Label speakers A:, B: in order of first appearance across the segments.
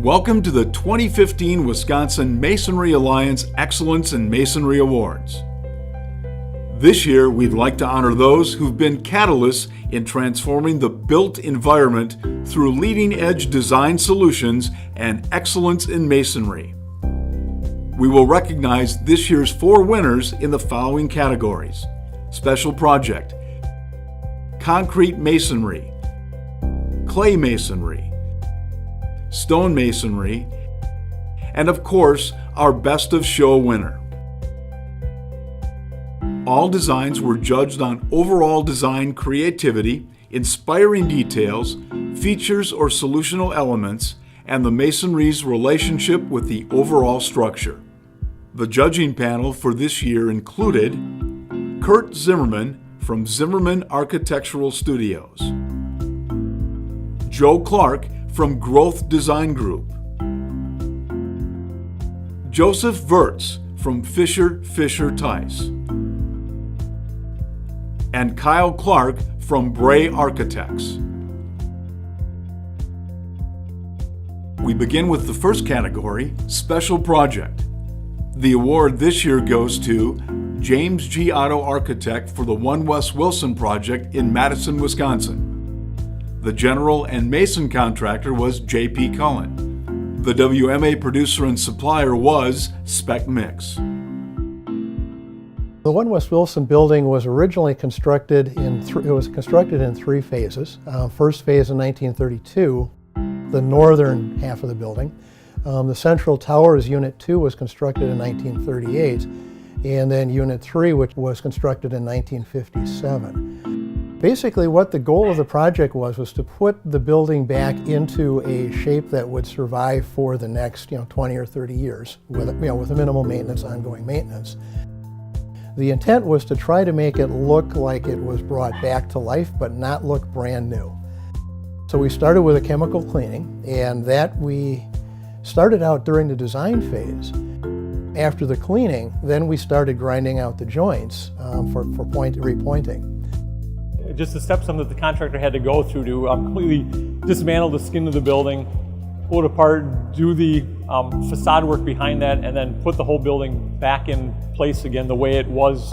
A: Welcome to the 2015 Wisconsin Masonry Alliance Excellence in Masonry Awards. This year, we'd like to honor those who've been catalysts in transforming the built environment through leading-edge design solutions and excellence in masonry. We will recognize this year's 4 winners in the following categories: Special Project, Concrete Masonry, Clay Masonry, Stone Masonry, and of course, our Best of Show winner. All designs were judged on overall design creativity, inspiring details, features or solutional elements, and the masonry's relationship with the overall structure. The judging panel for this year included Kurt Zimmerman from Zimmerman Architectural Studios, Joe Clark from Growth Design Group, Joseph Wirtz from Fisher Tice, and Kyle Clark from Bray Architects. We begin with the first category, Special Project. The award this year goes to James G. Otto Architect for the 1 West Wilson project in Madison, Wisconsin. The general and mason contractor was J.P. Cullen. The WMA producer and supplier was Spec Mix.
B: The 1 West Wilson building was originally constructed in 3 phases. First phase in 1932, the northern half of the building. The central tower as Unit 2 was constructed in 1938, and then Unit 3, which was constructed in 1957. Basically, what the goal of the project was to put the building back into a shape that would survive for the next 20 or 30 years with a minimal maintenance, ongoing maintenance. The intent was to try to make it look like it was brought back to life, but not look brand new. So we started with a chemical cleaning, and that we started out during the design phase. After the cleaning, then we started grinding out the joints for repointing.
C: Just the steps that the contractor had to go through to completely dismantle the skin of the building, pull it apart, do the facade work behind that, and then put the whole building back in place again the way it was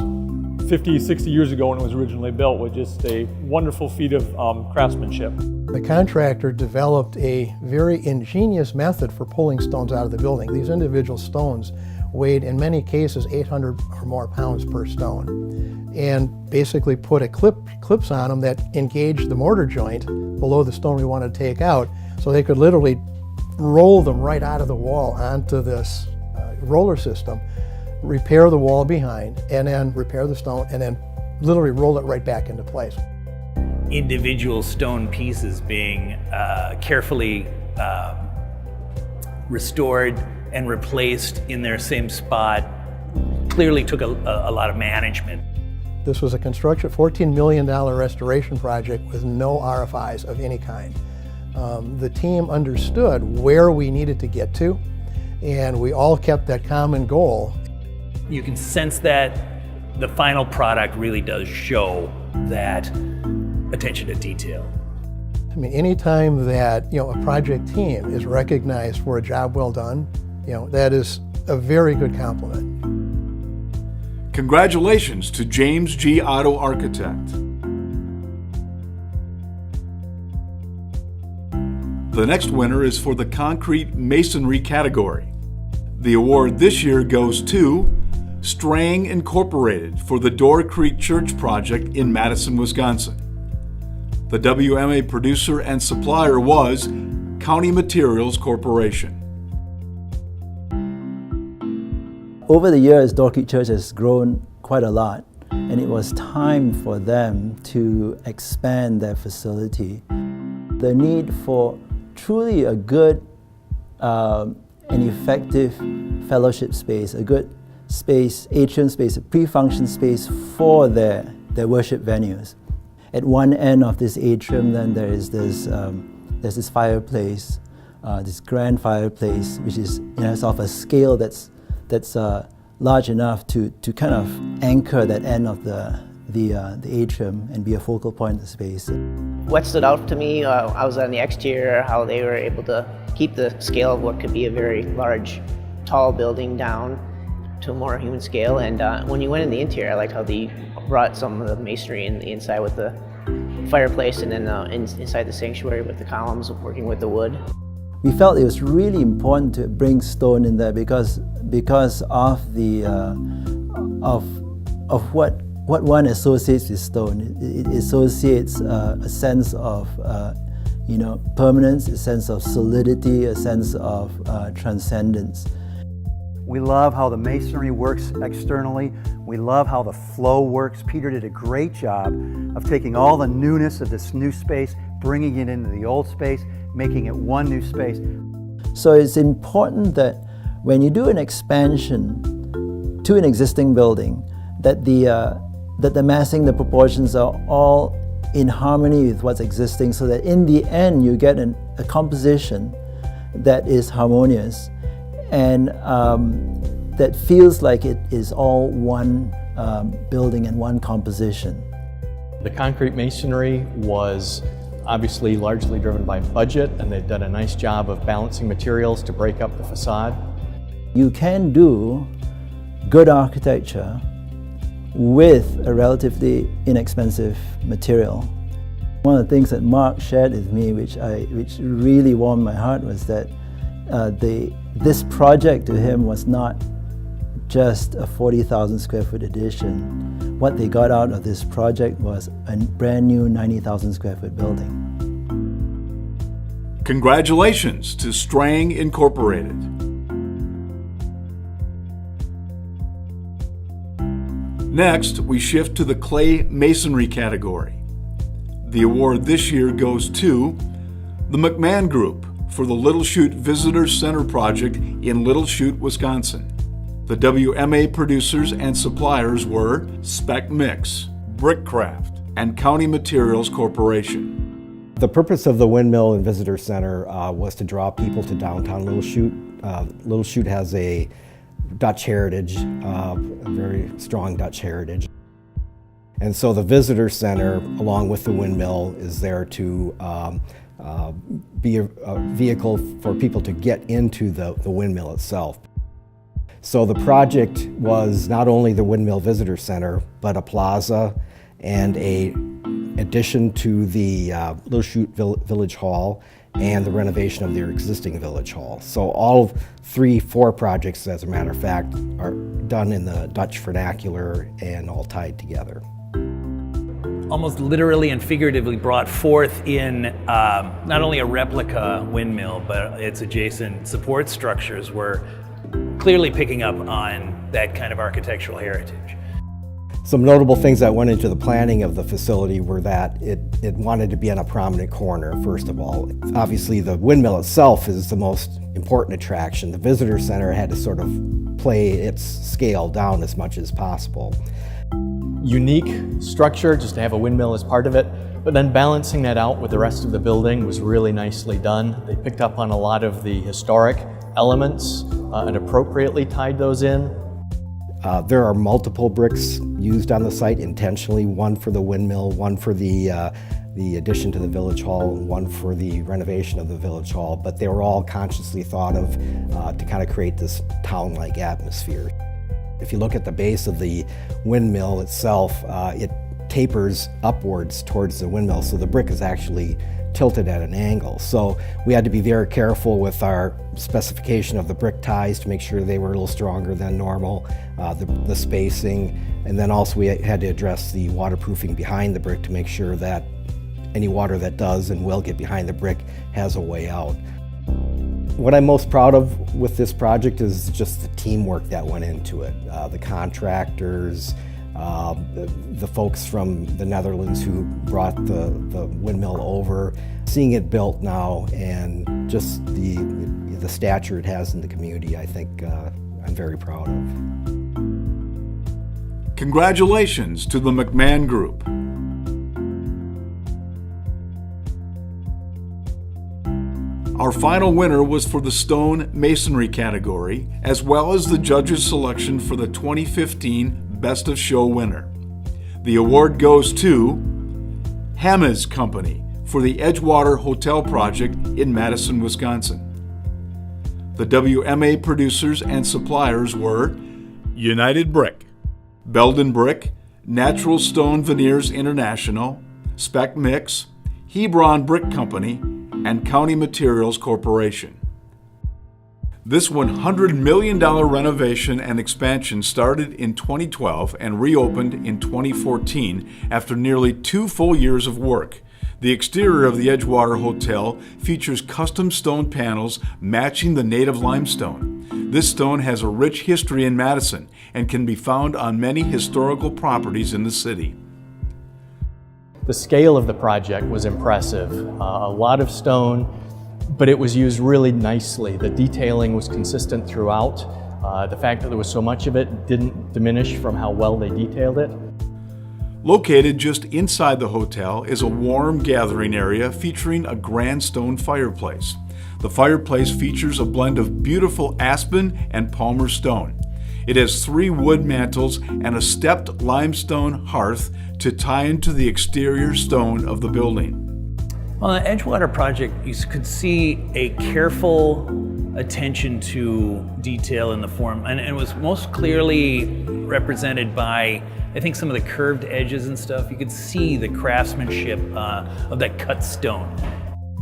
C: 50, 60 years ago when it was originally built, with just a wonderful feat of craftsmanship.
B: The contractor developed a very ingenious method for pulling stones out of the building. These individual stones weighed, in many cases, 800 or more pounds per stone, and basically put clips on them that engaged the mortar joint below the stone we wanted to take out, so they could literally roll them right out of the wall onto this roller system, repair the wall behind, and then repair the stone, and then literally roll it right back into place.
D: Individual stone pieces being carefully restored and replaced in their same spot clearly took a lot of management.
B: This was a $14 million restoration project with no RFIs of any kind. The team understood where we needed to get to, and we all kept that common goal.
D: You can sense that the final product really does show that attention to detail.
B: I mean, anytime that a project team is recognized for a job well done, that is a very good compliment.
A: Congratulations to James G. Otto Architect. The next winner is for the Concrete Masonry category. The award this year goes to Strang Incorporated for the Door Creek Church project in Madison, Wisconsin. The WMA producer and supplier was County Materials Corporation.
E: Over the years, Door Creek Church has grown quite a lot, and it was time for them to expand their facility. The need for truly a good and effective fellowship space, a good space, atrium space, a pre-function space for their worship venues. At one end of this atrium, then there's this fireplace, this grand fireplace, which is sort of a scale that's large enough to kind of anchor that end of the atrium and be a focal point of the space.
F: What stood out to me, I was on the exterior, how they were able to keep the scale of what could be a very large, tall building down to a more human scale. And when you went in the interior, I liked how they brought some of the masonry in the inside with the fireplace, and then inside the sanctuary with the columns working with the wood.
E: We felt it was really important to bring stone in there because of the of what one associates with stone. It associates a sense of permanence, a sense of solidity, a sense of transcendence.
G: We love how the masonry works externally. We love how the flow works. Peter did a great job of taking all the newness of this new space, bringing it into the old space, making it one new space.
E: So it's important that when you do an expansion to an existing building, that the massing, the proportions are all in harmony with what's existing, so that in the end you get a composition that is harmonious and that feels like it is all one building and one composition.
H: The concrete masonry was obviously largely driven by budget, and they've done a nice job of balancing materials to break up the facade.
E: You can do good architecture with a relatively inexpensive material. One of the things that Mark shared with me, which really warmed my heart, was that this project to him was not just a 40,000 square foot addition. What they got out of this project was a brand new 90,000 square foot building.
A: Congratulations to Strang Incorporated. Next, we shift to the clay masonry category. The award this year goes to the McMahon Group for the Little Chute Visitor Center project in Little Chute, Wisconsin. The WMA producers and suppliers were Spec Mix, Brickcraft, and County Materials Corporation.
I: The purpose of the Windmill and Visitor Center was to draw people to downtown Little Chute. Little Chute has a Dutch heritage, a very strong Dutch heritage. And so the Visitor Center, along with the Windmill, is there to be a vehicle for people to get into the windmill itself. So the project was not only the Windmill Visitor Center, but a plaza and an addition to the Little Chute Village Hall and the renovation of their existing Village Hall. So all 4 projects, as a matter of fact, are done in the Dutch vernacular and all tied together.
D: Almost literally and figuratively brought forth in not only a replica windmill, but its adjacent support structures were clearly picking up on that kind of architectural heritage.
I: Some notable things that went into the planning of the facility were that it wanted to be on a prominent corner, first of all. Obviously, the windmill itself is the most important attraction. The visitor center had to sort of play its scale down as much as possible.
H: Unique structure, just to have a windmill as part of it, but then balancing that out with the rest of the building was really nicely done. They picked up on a lot of the historic elements and appropriately tied those in.
I: There are multiple bricks used on the site intentionally, one for the windmill, one for the addition to the Village Hall, and one for the renovation of the Village Hall, but they were all consciously thought of to kind of create this town-like atmosphere. If you look at the base of the windmill itself, it tapers upwards towards the windmill, so the brick is actually tilted at an angle. So we had to be very careful with our specification of the brick ties to make sure they were a little stronger than normal, the spacing, and then also we had to address the waterproofing behind the brick to make sure that any water that does and will get behind the brick has a way out. What I'm most proud of with this project is just the teamwork that went into it. The contractors, the folks from the Netherlands who brought the windmill over, seeing it built now and just the stature it has in the community, I think I'm very proud of.
A: Congratulations to the McMahon Group. Our final winner was for the Stone Masonry category, as well as the judges' selection for the 2015 Best of Show winner. The award goes to Hammes Company for the Edgewater Hotel project in Madison, Wisconsin. The WMA producers and suppliers were United Brick, Belden Brick, Natural Stone Veneers International, Spec Mix, Hebron Brick Company, and County Materials Corporation. This $100 million renovation and expansion started in 2012 and reopened in 2014 after nearly 2 full years of work. The exterior of the Edgewater Hotel features custom stone panels matching the native limestone. This stone has a rich history in Madison and can be found on many historical properties in the city.
H: The scale of the project was impressive. A lot of stone, but it was used really nicely. The detailing was consistent throughout. The fact that there was so much of it didn't diminish from how well they detailed it.
A: Located just inside the hotel is a warm gathering area featuring a grand stone fireplace. The fireplace features a blend of beautiful aspen and palmer stone. It has 3 wood mantles and a stepped limestone hearth to tie into the exterior stone of the building.
D: On the Edgewater project, you could see a careful attention to detail in the form, and it was most clearly represented by, I think, some of the curved edges and stuff. You could see the craftsmanship of that cut stone.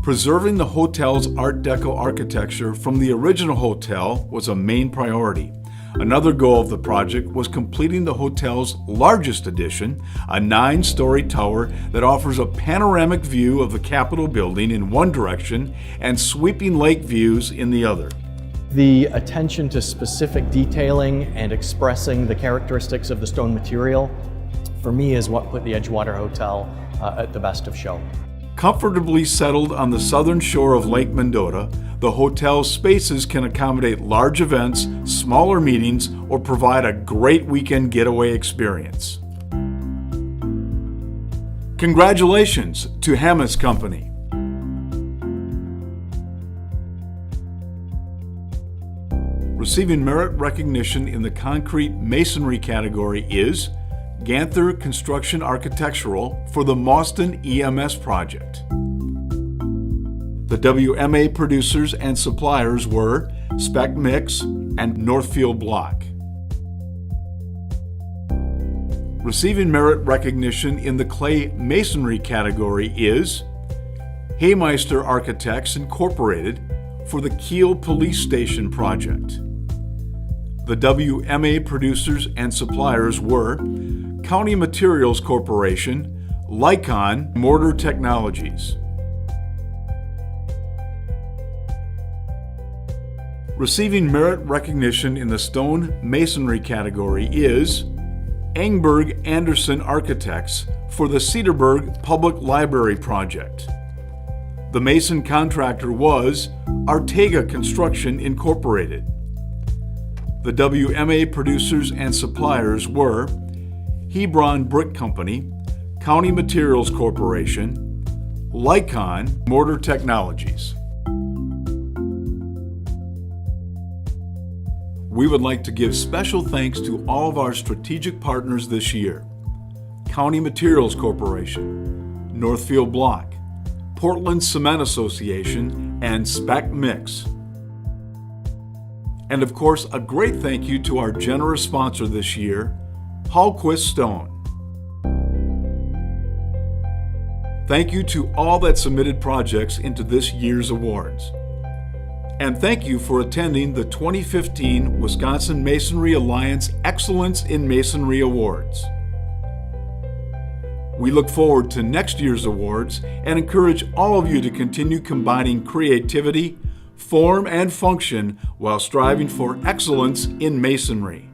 A: Preserving the hotel's Art Deco architecture from the original hotel was a main priority. Another goal of the project was completing the hotel's largest addition, a 9-story tower that offers a panoramic view of the Capitol building in one direction and sweeping lake views in the other.
H: The attention to specific detailing and expressing the characteristics of the stone material, for me, is what put the Edgewater Hotel at the best of show.
A: Comfortably settled on the southern shore of Lake Mendota, the hotel's spaces can accommodate large events, smaller meetings, or provide a great weekend getaway experience. Congratulations to Hammes Company. Receiving merit recognition in the concrete masonry category is Ganther Construction Architectural for the Mauston EMS project. The WMA producers and suppliers were Spec Mix and Northfield Block. Receiving merit recognition in the clay masonry category is Haymeister Architects Incorporated for the Kiel Police Station project. The WMA producers and suppliers were County Materials Corporation, Lycon Mortar Technologies. Receiving merit recognition in the stone masonry category is Engberg Anderson Architects for the Cedarburg Public Library project. The mason contractor was Artega Construction Incorporated. The WMA producers and suppliers were Hebron Brick Company, County Materials Corporation, Lycon Mortar Technologies. We would like to give special thanks to all of our strategic partners this year: County Materials Corporation, Northfield Block, Portland Cement Association, and Spec Mix. And of course, a great thank you to our generous sponsor this year, Hallquist Stone. Thank you to all that submitted projects into this year's awards. And thank you for attending the 2015 Wisconsin Masonry Alliance Excellence in Masonry Awards. We look forward to next year's awards and encourage all of you to continue combining creativity, form, and function while striving for excellence in masonry.